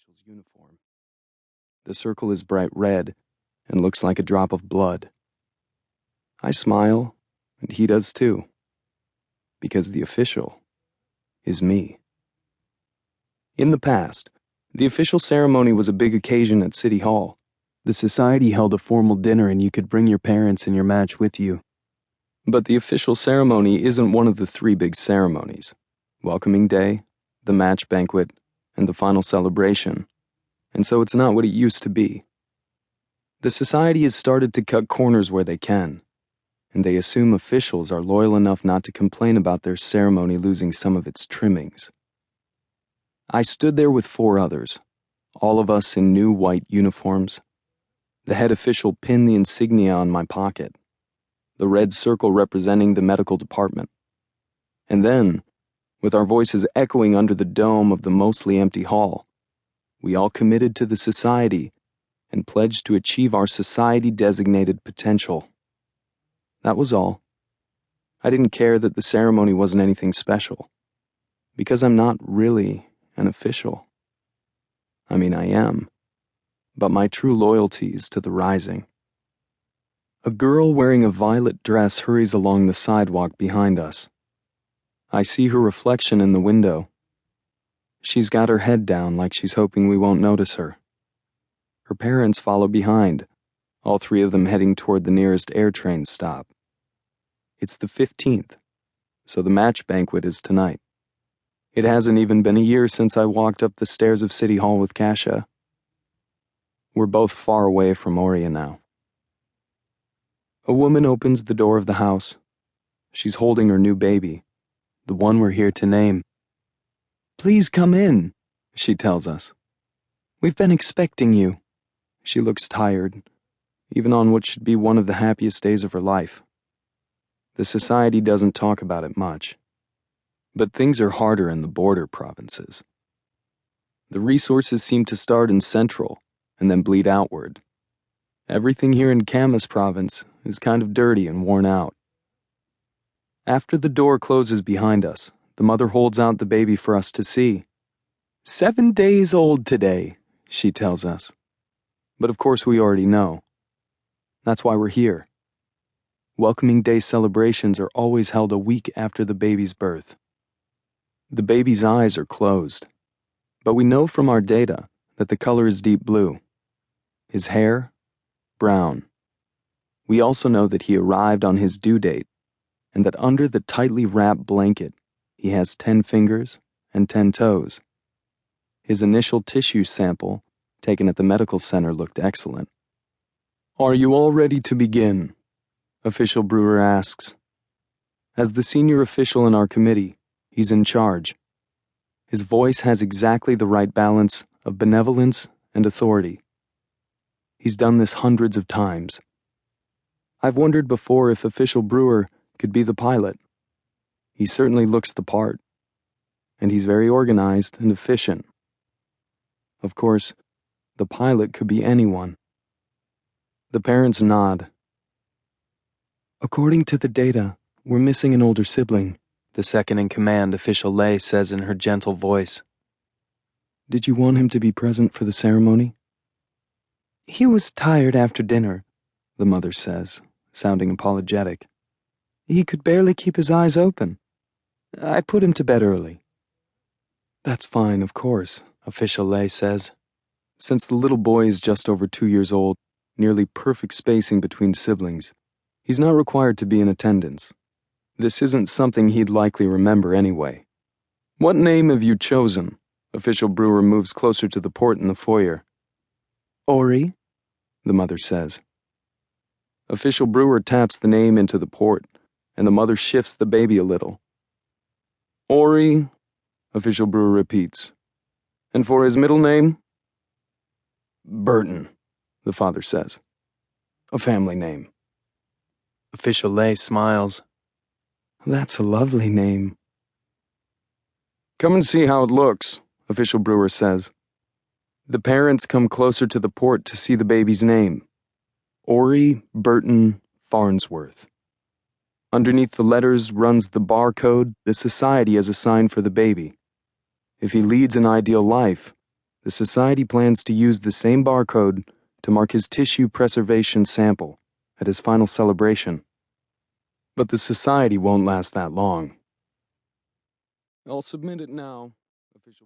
official's uniform. The circle is bright red and looks like a drop of blood. I smile, and he does too, because the official is me. In the past, the official ceremony was a big occasion at City Hall. The society held a formal dinner and you could bring your parents and your match with you. But the official ceremony isn't one of the three big ceremonies: welcoming day, the match banquet, and the final celebration. And so it's not what it used to be. The society has started to cut corners where they can, and they assume officials are loyal enough not to complain about their ceremony losing some of its trimmings. I stood there with 4 others, all of us in new white uniforms. The head official pinned the insignia on my pocket, the red circle representing the medical department. And then, with our voices echoing under the dome of the mostly empty hall, we all committed to the society and pledged to achieve our society-designated potential. That was all. I didn't care that the ceremony wasn't anything special, because I'm not really an official. I mean, I am, but my true loyalty is to the rising. A girl wearing a violet dress hurries along the sidewalk behind us. I see her reflection in the window. She's got her head down like she's hoping we won't notice her. Her parents follow behind, all 3 of them heading toward the nearest air train stop. It's the 15th, so the match banquet is tonight. It hasn't even been a year since I walked up the stairs of City Hall with Cassia. We're both far away from Oria now. A woman opens the door of the house. She's holding her new baby, the one we're here to name. "Please come in," she tells us. "We've been expecting you." She looks tired, even on what should be one of the happiest days of her life. The society doesn't talk about it much, but things are harder in the border provinces. The resources seem to start in Central and then bleed outward. Everything here in Camas province is kind of dirty and worn out. After the door closes behind us, the mother holds out the baby for us to see. 7 days old today, she tells us. But of course we already know. That's why we're here. Welcoming day celebrations are always held a week after the baby's birth. The baby's eyes are closed, but we know from our data that the color is deep blue. His hair, brown. We also know that he arrived on his due date, and that under the tightly wrapped blanket, he has 10 fingers and 10 toes. His initial tissue sample, taken at the medical center, looked excellent. "Are you all ready to begin?" Official Brewer asks. As the senior official in our committee, he's in charge. His voice has exactly the right balance of benevolence and authority. He's done this hundreds of times. I've wondered before if Official Brewer could be the pilot. He certainly looks the part, and he's very organized and efficient. Of course, the pilot could be anyone. The parents nod. "According to the data, we're missing an older sibling," the second-in-command Official Lay says in her gentle voice. "Did you want him to be present for the ceremony?" "He was tired after dinner," the mother says, sounding apologetic. "He could barely keep his eyes open. I put him to bed early." "That's fine, of course," Official Lay says. Since the little boy is just over 2 years old, nearly perfect spacing between siblings, he's not required to be in attendance. This isn't something he'd likely remember anyway. "What name have you chosen?" Official Brewer moves closer to the port in the foyer. "Ori," the mother says. Official Brewer taps the name into the port, and the mother shifts the baby a little. "Ori," Official Brewer repeats. "And for his middle name?" "Burton," the father says. "A family name." Official Lay smiles. "That's a lovely name." "Come and see how it looks," Official Brewer says. The parents come closer to the port to see the baby's name. Ori Burton Farnsworth. Underneath the letters runs the barcode the society has assigned for the baby. If he leads an ideal life, The Society plans to use the same barcode to mark his tissue preservation sample at his final celebration. But the Society won't last that long. I'll submit it now. Official